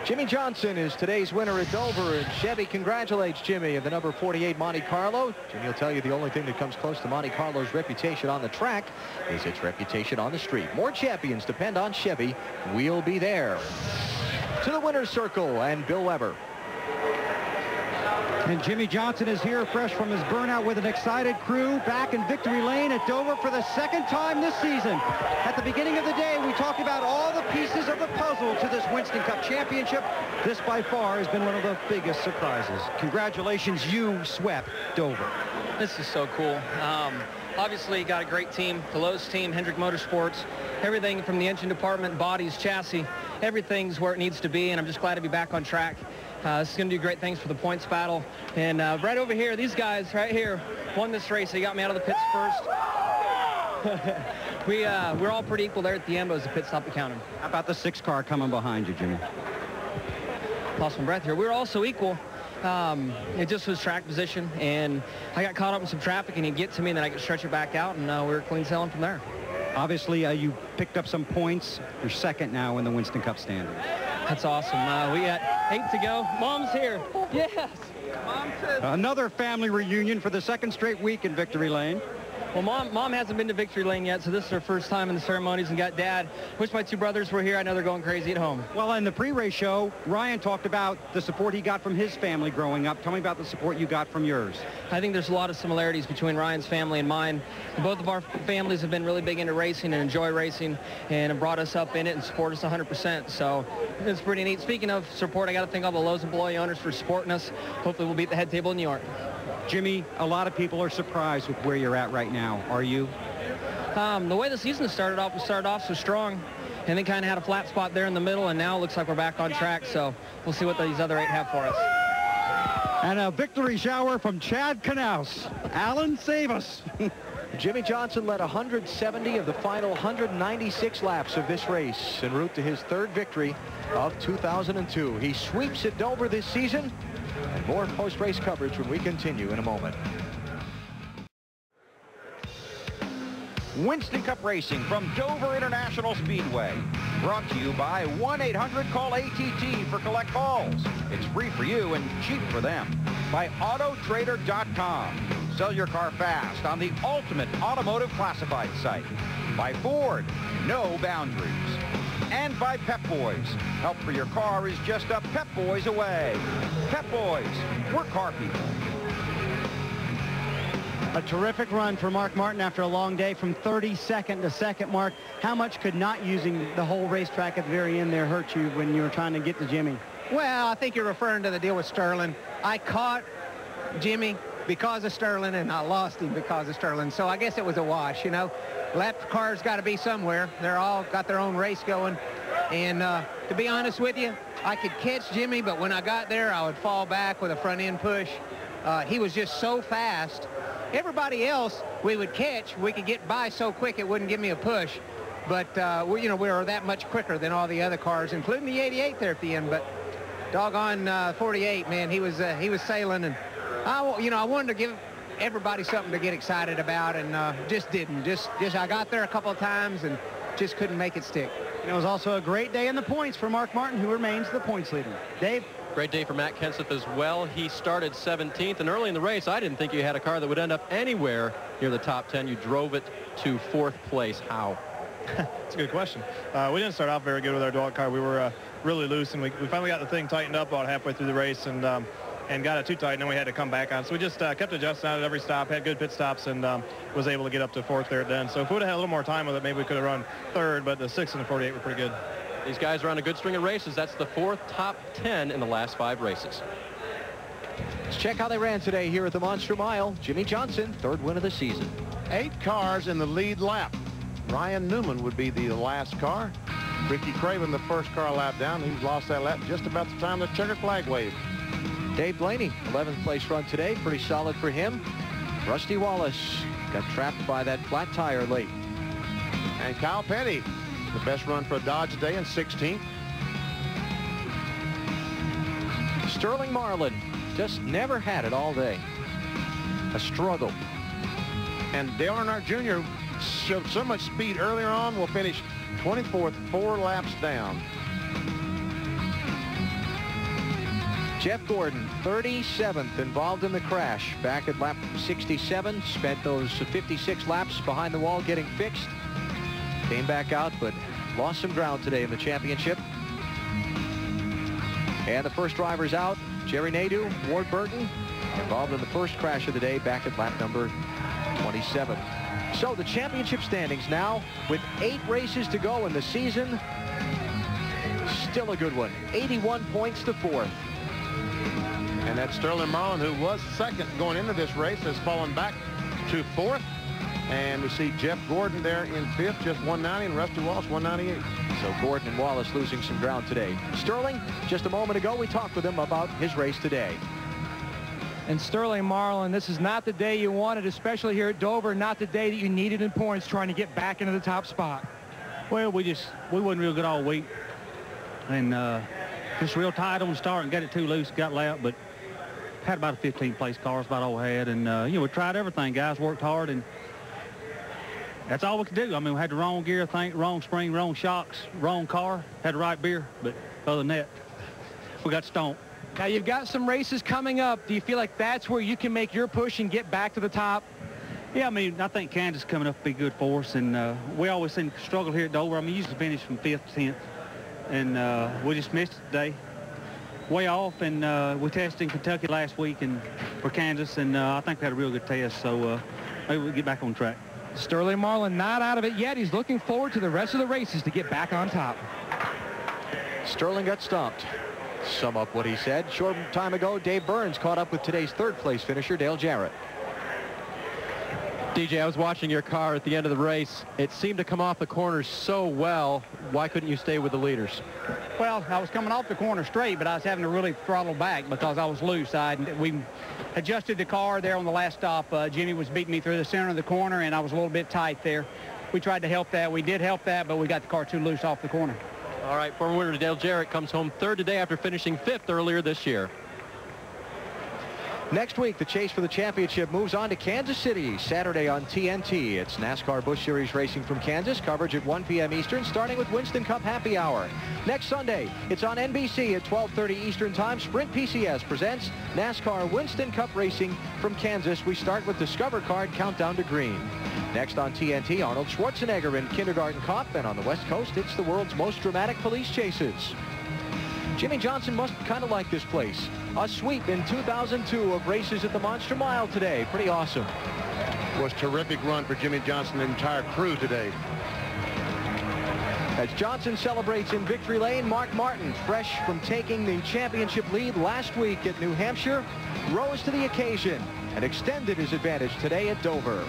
Jimmy Johnson is today's winner at Dover, and Chevy congratulates Jimmy of the number 48 Monte Carlo. Jimmy will tell you the only thing that comes close to Monte Carlo's reputation on the track is its reputation on the street. More champions depend on Chevy. We'll be there. To the winner's circle, and Bill Weber. And Jimmy Johnson is here fresh from his burnout with an excited crew back in victory lane at Dover for the second time this season. At the beginning of the day, we talked about all the pieces of the puzzle to this Winston Cup championship. This by far has been one of the biggest surprises. Congratulations, you swept Dover. This is so cool. Obviously, got a great team, the Lowe's team, Hendrick Motorsports, everything from the engine department, bodies, chassis, everything's where it needs to be, and I'm just glad to be back on track. This is going to do great things for the points battle. And right over here, these guys right here won this race. They got me out of the pits first. We're all pretty equal there at the end, but it was a pit stop to count them. How about the 6 car coming behind you, Jimmy? Lost my breath here. We were also equal. It just was track position, and I got caught up in some traffic, and he'd get to me, and then I could stretch it back out, and we were clean sailing from there. Obviously, you picked up some points. You're second now in the Winston Cup standings. That's awesome. We got 8 to go. Mom's here. Yes. Mom said. Another family reunion for the second straight week in victory lane. Well, Mom hasn't been to victory lane yet, so this is her first time in the ceremonies, and got Dad. Wish my 2 brothers were here. I know they're going crazy at home. Well, in the pre-race show, Ryan talked about the support he got from his family growing up. Tell me about the support you got from yours. I think there's a lot of similarities between Ryan's family and mine. Both of our families have been really big into racing and enjoy racing, and have brought us up in it and support us 100%. So it's pretty neat. Speaking of support, I got to thank all the Lowe's and Beloy owners for supporting us. Hopefully we'll beat the head table in New York. Jimmy, a lot of people are surprised with where you're at right now. Are you? The way the season started off, we started off so strong, and then kind of had a flat spot there in the middle, and now it looks like we're back on track. So we'll see what these other 8 have for us. And a victory shower from Chad Knaus. Alan, save us. Jimmy Johnson led 170 of the final 196 laps of this race en route to his 3rd victory of 2002. He sweeps at Dover this season. And more post-race coverage when we continue in a moment. Winston Cup Racing from Dover International Speedway. Brought to you by 1-800-CALL-ATT for collect calls. It's free for you and cheap for them. By Autotrader.com. Sell your car fast on the ultimate automotive classified site. By Ford. No boundaries. And by Pep Boys. Help for your car is just a Pep Boys away. Pep Boys. We're car people. A terrific run for Mark Martin after a long day from 32nd to 2nd. Mark, how much could not using the whole racetrack at the very end there hurt you when you were trying to get to Jimmy? Well, I think you're referring to the deal with Sterling. I caught Jimmy because of Sterling, and I lost him because of Sterling. So I guess it was a wash, you know. Lap cars got to be somewhere. They're all got their own race going. And to be honest with you, I could catch Jimmy, but when I got there, I would fall back with a front end push. He was just so fast. Everybody else we would catch, we could get by so quick it wouldn't give me a push. But, we were that much quicker than all the other cars, including the 88 there at the end. But doggone 48, man, he was sailing. And, I wanted to give everybody something to get excited about, and just didn't. Just I got there a couple of times and just couldn't make it stick. And it was also a great day in the points for Mark Martin, who remains the points leader. Dave? Great day for Matt Kenseth as well. He started 17th, and early in the race, I didn't think you had a car that would end up anywhere near the top 10. You drove it to 4th place. How? That's a good question. We didn't start off very good with our dog car. We were really loose, and we finally got the thing tightened up about halfway through the race, and got it too tight, and then we had to come back on. So we just kept adjusting out at every stop, had good pit stops, and was able to get up to 4th there at the end. So if we would have had a little more time with it, maybe we could have run 3rd, but the 6 and the 48 were pretty good. These guys are on a good string of races. That's the 4th top 10 in the last 5 races. Let's check how they ran today here at the Monster Mile. Jimmy Johnson, 3rd win of the season. 8 cars in the lead lap. Ryan Newman would be the last car. Ricky Craven, the first car lap down. He lost that lap just about the time the checkered flag waved. Dave Blaney, 11th place run today. Pretty solid for him. Rusty Wallace got trapped by that flat tire late. And Kyle Petty, the best run for a Dodge today in 16th. Sterling Marlin just never had it all day. A struggle. And Dale Earnhardt Jr. showed so much speed earlier on, will finish 24th, 4 laps down. Jeff Gordon, 37th, involved in the crash. Back at lap 67, spent those 56 laps behind the wall getting fixed. Came back out, but lost some ground today in the championship. And the first drivers out, Jerry Nadeau, Ward Burton, involved in the first crash of the day back at lap number 27. So the championship standings now, with 8 races to go in the season, still a good one. 81 points to 4th. And that Sterling Marlin, who was second going into this race, has fallen back to 4th. And we see Jeff Gordon there in 5th, just 190, and Rusty Walsh 198. So Gordon and Wallace losing some ground today. Sterling, just a moment ago, we talked with him about his race today. And Sterling Marlin, this is not the day you wanted, especially here at Dover, not the day that you needed in points trying to get back into the top spot. Well, we wasn't real good all week. And just real tight on the start and got it too loose, got lapped, but had about a 15th place car, that's about all we had. And, you know, we tried everything. Guys worked hard, and that's all we could do. I mean, we had the wrong gear, I think, wrong spring, wrong shocks, wrong car, had the right beer, but other than that, we got stomped. Now, you've got some races coming up. Do you feel like that's where you can make your push and get back to the top? Yeah, I mean, I think Kansas coming up will be good for us, and we always seem to struggle here at Dover. I mean, usually finish from 5th to 10th, and we just missed it today. Way off, and we tested in Kentucky last week and for Kansas, and I think we had a real good test, so maybe we'll get back on track. Sterling Marlin not out of it yet. He's looking forward to the rest of the races to get back on top. Sterling got stomped. Sum up what he said. Short time ago, Dave Burns caught up with today's 3rd place finisher, Dale Jarrett. DJ, I was watching your car at the end of the race. It seemed to come off the corners so well. Why couldn't you stay with the leaders? Well, I was coming off the corner straight, but I was having to really throttle back because I was loose. We adjusted the car there on the last stop. Jimmy was beating me through the center of the corner, and I was a little bit tight there. We tried to help that. We did help that, but we got the car too loose off the corner. All right, former winner Dale Jarrett comes home 3rd today after finishing 5th earlier this year. Next week, the chase for the championship moves on to Kansas City, Saturday on TNT. It's NASCAR Busch Series racing from Kansas, coverage at 1 p.m. Eastern, starting with Winston Cup Happy Hour. Next Sunday, it's on NBC at 12:30 Eastern Time. Sprint PCS presents NASCAR Winston Cup Racing from Kansas. We start with Discover Card Countdown to Green. Next on TNT, Arnold Schwarzenegger in Kindergarten Cop, and on the West Coast, it's the world's most dramatic police chases. Jimmy Johnson must kind of like this place. A sweep in 2002 of races at the Monster Mile today. Pretty awesome. It was a terrific run for Jimmy Johnson and the entire crew today. As Johnson celebrates in victory lane, Mark Martin, fresh from taking the championship lead last week at New Hampshire, rose to the occasion and extended his advantage today at Dover.